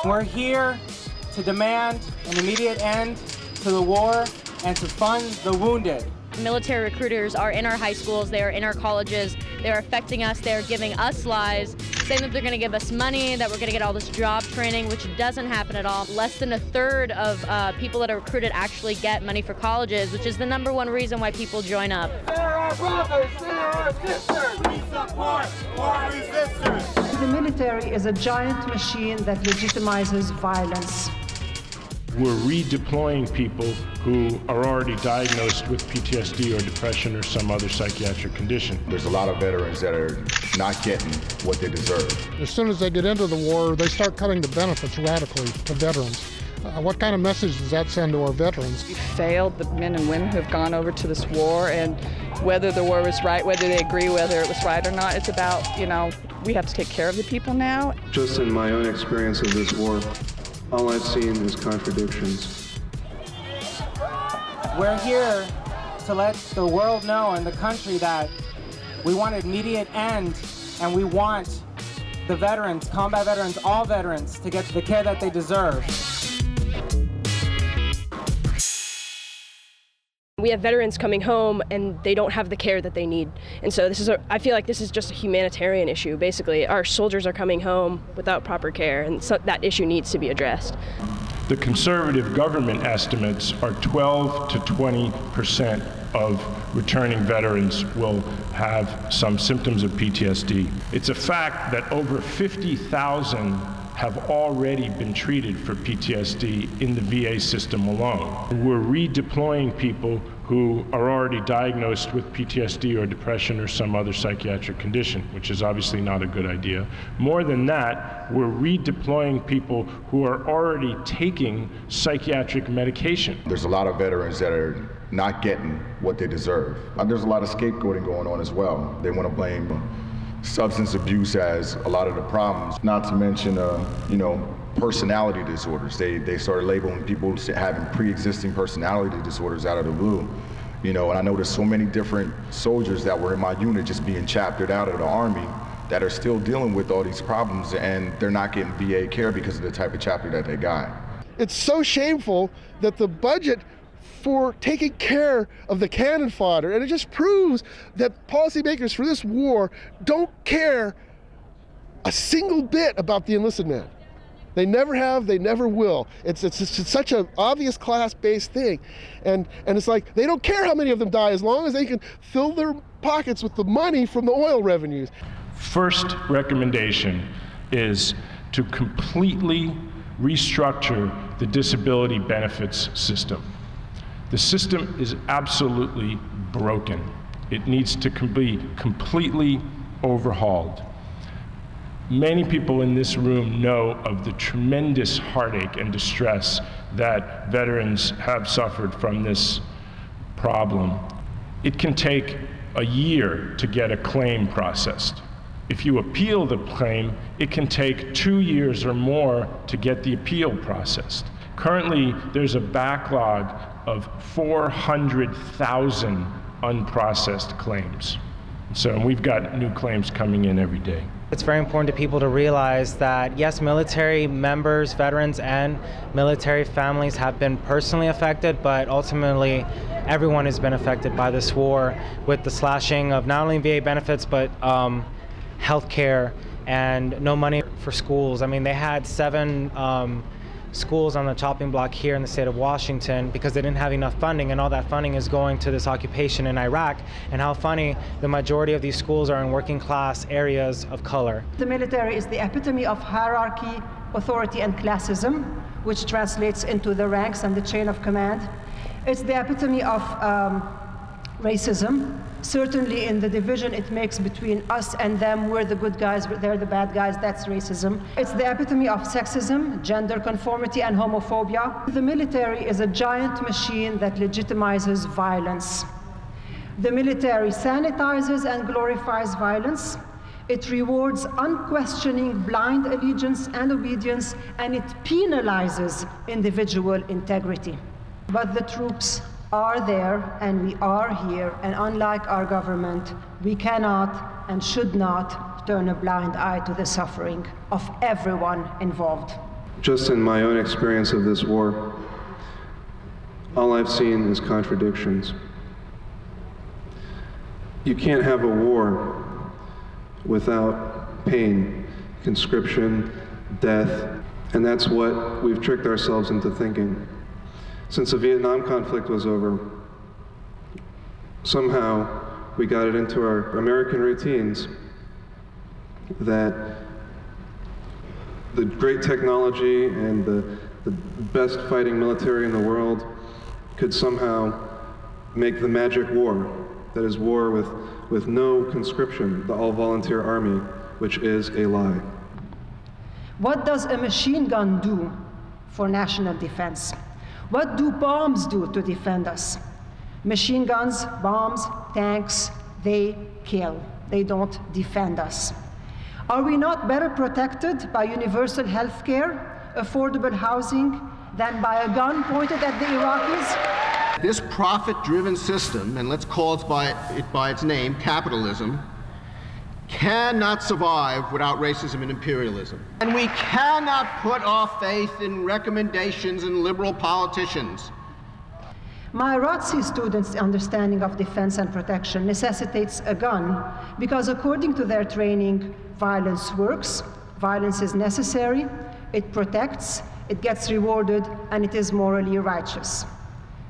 We're here to demand an immediate end to the war and to fund the wounded. Military recruiters are in our high schools, they are in our colleges, they're affecting us, they're giving us lies, saying that they're going to give us money, that we're going to get all this job training, which doesn't happen at all. Less than a third of people that are recruited actually get money for colleges, which is the #1 reason why people join up. They're our brothers, they're our sisters. We support war resistance. The military is a giant machine that legitimizes violence. We're redeploying people who are already diagnosed with PTSD or depression or some other psychiatric condition. There's a lot of veterans that are not getting what they deserve. As soon as they get into the war, they start cutting the benefits radically to veterans. What kind of message does that send to our veterans? We failed the men and women who have gone over to this war, and whether the war was right, whether they agree whether it was right or not, it's about, we have to take care of the people now. Just in my own experience of this war, all I've seen is contradictions. We're here to let the world know and the country that we want an immediate end, and we want the veterans, combat veterans, all veterans, to get the care that they deserve. We have veterans coming home and they don't have the care that they need. And so I feel like this is just a humanitarian issue. Basically, our soldiers are coming home without proper care, and so that issue needs to be addressed. The conservative government estimates are 12 to 20% of returning veterans will have some symptoms of PTSD. It's a fact that over 50,000 have already been treated for PTSD in the VA system alone. We're redeploying people who are already diagnosed with PTSD or depression or some other psychiatric condition, which is obviously not a good idea. More than that, we're redeploying people who are already taking psychiatric medication. There's a lot of veterans that are not getting what they deserve. There's a lot of scapegoating going on as well. They want to blame substance abuse as a lot of the problems, not to mention, personality disorders. They started labeling people having pre-existing personality disorders out of the blue. And I know there's so many different soldiers that were in my unit just being chaptered out of the Army that are still dealing with all these problems, and they're not getting VA care because of the type of chapter that they got. It's so shameful that the budget for taking care of the cannon fodder, and it just proves that policymakers for this war don't care a single bit about the enlisted man. They never have, they never will. It's such an obvious class-based thing. And it's like, they don't care how many of them die as long as they can fill their pockets with the money from the oil revenues. First recommendation is to completely restructure the disability benefits system. The system is absolutely broken. It needs to be completely overhauled. Many people in this room know of the tremendous heartache and distress that veterans have suffered from this problem. It can take a year to get a claim processed. If you appeal the claim, it can take 2 years or more to get the appeal processed. Currently, there's a backlog of 400,000 unprocessed claims. So we've got new claims coming in every day. It's very important to people to realize that, yes, military members, veterans, and military families have been personally affected, but ultimately everyone has been affected by this war with the slashing of not only VA benefits, but health care and no money for schools. I mean, they had 7 schools on the chopping block here in the state of Washington because they didn't have enough funding, and all that funding is going to this occupation in Iraq. And how funny, the majority of these schools are in working class areas of color. The military is the epitome of hierarchy, authority, and classism, which translates into the ranks and the chain of command. It's the epitome of racism. Certainly in the division it makes between us and them, we're the good guys, they're the bad guys, that's racism. It's the epitome of sexism, gender conformity, and homophobia. The military is a giant machine that legitimizes violence. The military sanitizes and glorifies violence. It rewards unquestioning blind allegiance and obedience, and it penalizes individual integrity. But the troops are there and we are here, and unlike our government, we cannot and should not turn a blind eye to the suffering of everyone involved. Just in my own experience of this war, all I've seen is contradictions. You can't have a war without pain, conscription, death, and that's what we've tricked ourselves into thinking. Since the Vietnam conflict was over, somehow we got it into our American routines that the great technology and the best fighting military in the world could somehow make the magic war, that is war with no conscription, the all-volunteer army, which is a lie. What does a machine gun do for national defense? What do bombs do to defend us? Machine guns, bombs, tanks, they kill. They don't defend us. Are we not better protected by universal health care, affordable housing, than by a gun pointed at the Iraqis? This profit-driven system, and let's call it by its name, capitalism, cannot survive without racism and imperialism. And we cannot put our faith in recommendations and liberal politicians. My ROTC students' understanding of defense and protection necessitates a gun because according to their training, violence works, violence is necessary, it protects, it gets rewarded, and it is morally righteous.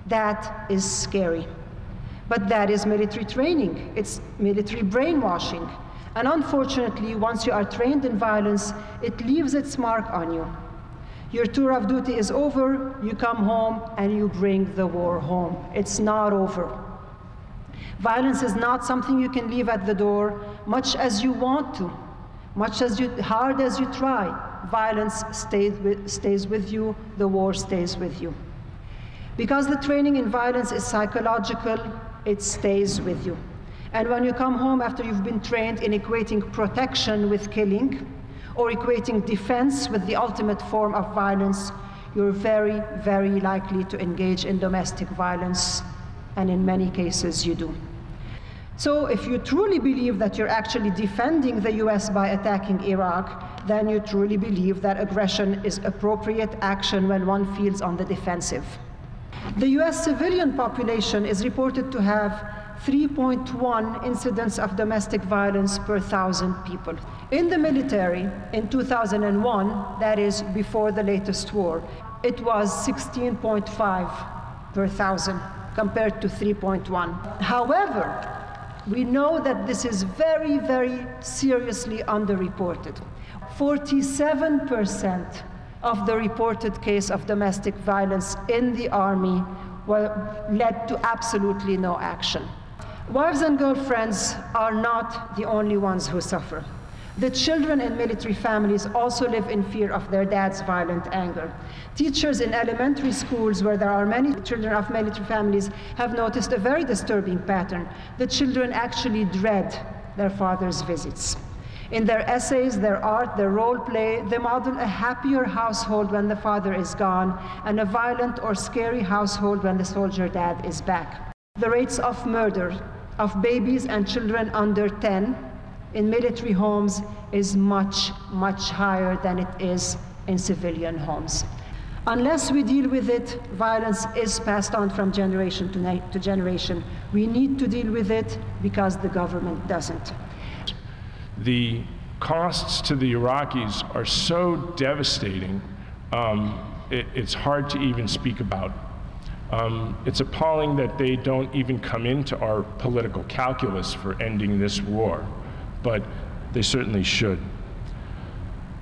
That is scary. But that is military training. It's military brainwashing. And unfortunately, once you are trained in violence, it leaves its mark on you. Your tour of duty is over, you come home, and you bring the war home. It's not over. Violence is not something you can leave at the door, much as you want to, hard as you try. Violence stays with you, the war stays with you. Because the training in violence is psychological, it stays with you. And when you come home after you've been trained in equating protection with killing, or equating defense with the ultimate form of violence, you're very, very likely to engage in domestic violence, and in many cases you do. So if you truly believe that you're actually defending the US by attacking Iraq, then you truly believe that aggression is appropriate action when one feels on the defensive. The US civilian population is reported to have 3.1 incidents of domestic violence per 1,000 people. In the military, in 2001, that is before the latest war, it was 16.5 per 1,000 compared to 3.1. However, we know that this is very, very seriously underreported. 47% of the reported case of domestic violence in the army led to absolutely no action. Wives and girlfriends are not the only ones who suffer. The children in military families also live in fear of their dad's violent anger. Teachers in elementary schools where there are many children of military families have noticed a very disturbing pattern. The children actually dread their father's visits. In their essays, their art, their role play, they model a happier household when the father is gone and a violent or scary household when the soldier dad is back. The rates of murder of babies and children under 10 in military homes is much, much higher than it is in civilian homes. Unless we deal with it, violence is passed on from generation to generation. We need to deal with it because the government doesn't. The costs to the Iraqis are so devastating, it's hard to even speak about. It's appalling that they don't even come into our political calculus for ending this war, but they certainly should.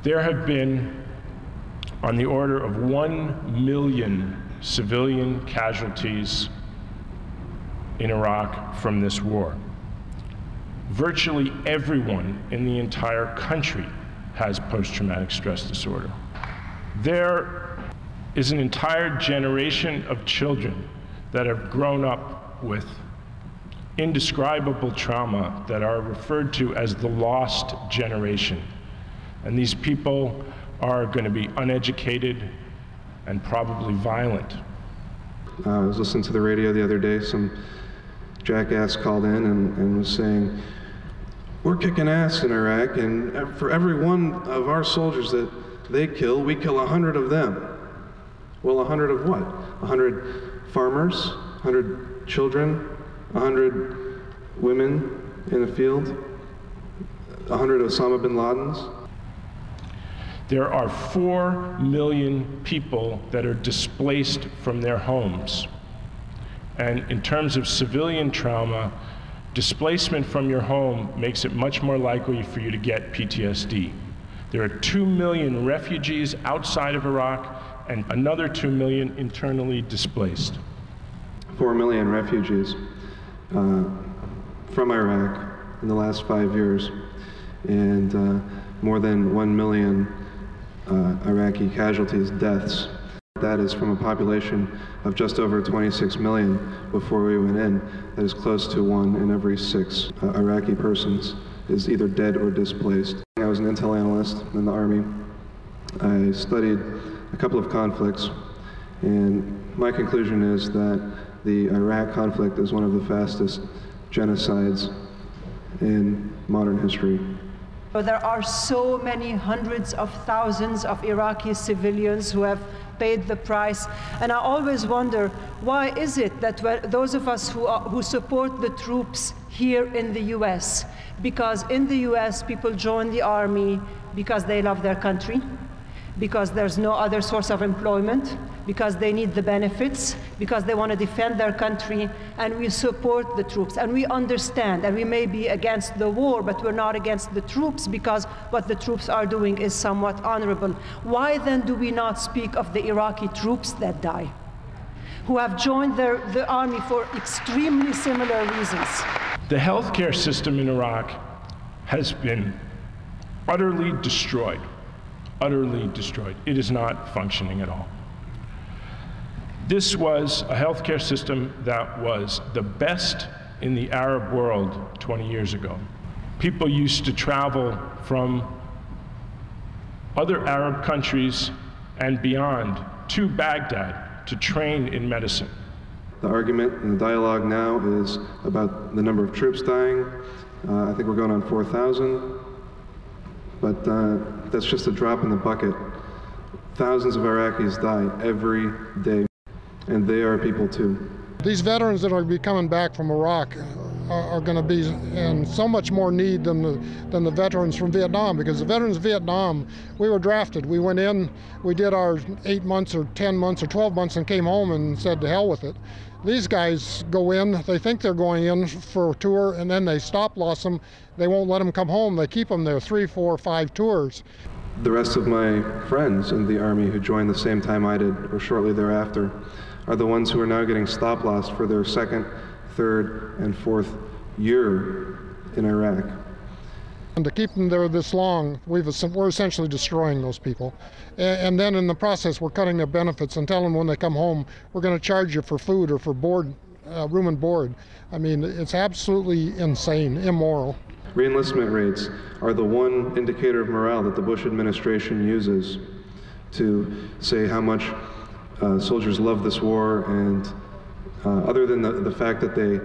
There have been on the order of 1 million civilian casualties in Iraq from this war. Virtually everyone in the entire country has post-traumatic stress disorder. There is an entire generation of children that have grown up with indescribable trauma that are referred to as the lost generation. And these people are going to be uneducated and probably violent. I was listening to the radio the other day. Some jackass called in and was saying, we're kicking ass in Iraq, and for every one of our soldiers that they kill, we kill 100 of them. Well, 100 of what? 100 farmers, 100 children, 100 women in a field, 100 Osama bin Ladens. There are 4 million people that are displaced from their homes. And in terms of civilian trauma, displacement from your home makes it much more likely for you to get PTSD. There are 2 million refugees outside of Iraq and another 2 million internally displaced. 4 million refugees from Iraq in the last 5 years, and more than 1 million Iraqi casualties, deaths. That is from a population of just over 26 million before we went in. That is close to 1 in every 6 Iraqi persons is either dead or displaced. I was an intel analyst in the Army. I studied a couple of conflicts, and my conclusion is that the Iraq conflict is one of the fastest genocides in modern history. There are so many hundreds of thousands of Iraqi civilians who have paid the price, and I always wonder, why is it that those of us who support the troops here in the US, because in the US people join the army because they love their country, because there's no other source of employment, because they need the benefits, because they want to defend their country, and we support the troops. And we understand, and we may be against the war, but we're not against the troops because what the troops are doing is somewhat honorable. Why then do we not speak of the Iraqi troops that die, who have joined the army for extremely similar reasons? The healthcare system in Iraq has been utterly destroyed. Utterly destroyed. It is not functioning at all. This was a healthcare system that was the best in the Arab world 20 years ago. People used to travel from other Arab countries and beyond to Baghdad to train in medicine. The argument and the dialogue now is about the number of troops dying. I think we're going on 4,000. But that's just a drop in the bucket. Thousands of Iraqis die every day, and they are people too. These veterans that are coming back from Iraq are going to be in so much more need than the veterans from Vietnam, because the veterans of Vietnam, we were drafted. We went in, we did our 8 months or 10 months or 12 months and came home and said to hell with it. These guys go in, they think they're going in for a tour, and then they stop loss them. They won't let them come home. They keep them there 3, 4, 5 tours. The rest of my friends in the Army who joined the same time I did, or shortly thereafter, are the ones who are now getting stop loss for their 2nd, 3rd, and 4th year in Iraq. And to keep them there this long, we're essentially destroying those people. And then in the process, we're cutting their benefits and telling them when they come home, we're going to charge you for food or for board, room and board. I mean, it's absolutely insane, immoral. Reenlistment rates are the one indicator of morale that the Bush administration uses to say how much soldiers love this war, and other than the fact that they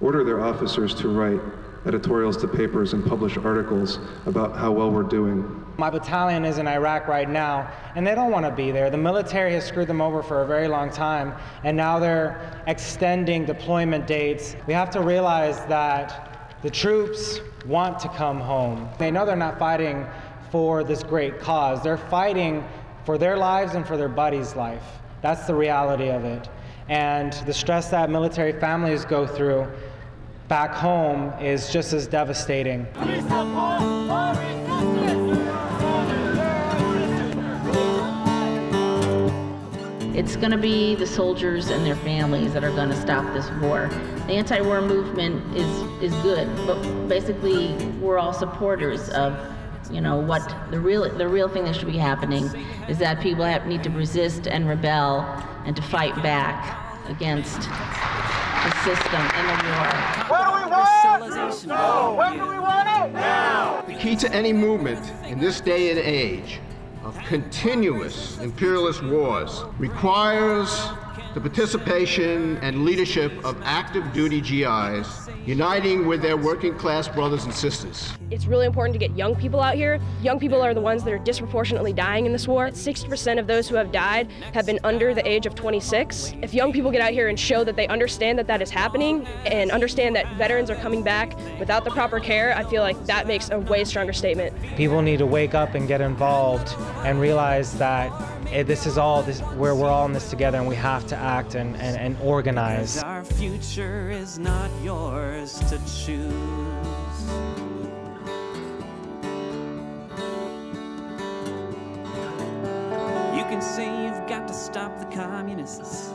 order their officers to write editorials to papers and publish articles about how well we're doing. My battalion is in Iraq right now, and they don't want to be there. The military has screwed them over for a very long time, and now they're extending deployment dates. We have to realize that the troops want to come home. They know they're not fighting for this great cause. They're fighting for their lives and for their buddy's life. That's the reality of it. And the stress that military families go through back home is just as devastating. It's going to be the soldiers and their families that are going to stop this war. The anti-war movement is good, but basically we're all supporters of, you know, what the real thing that should be happening is that people need to resist and rebel and to fight back against the system and the war. What do we want? No. When do we want it? Now. The key to any movement in this day and age of continuous imperialist wars requires the participation and leadership of active duty GIs, uniting with their working class brothers and sisters. It's really important to get young people out here. Young people are the ones that are disproportionately dying in this war. 60% of those who have died have been under the age of 26. If young people get out here and show that they understand that that is happening and understand that veterans are coming back without the proper care, I feel like that makes a way stronger statement. People need to wake up and get involved and realize that we're all in this together, and we have to act and organize. Our future is not yours to choose. You can say you've got to stop the communists.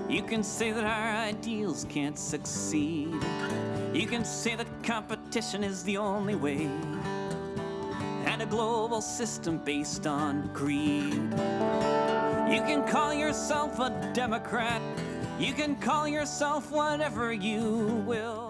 You can say that our ideals can't succeed. You can say that competition is the only way, and a global system based on greed. You can call yourself a Democrat. You can call yourself whatever you will.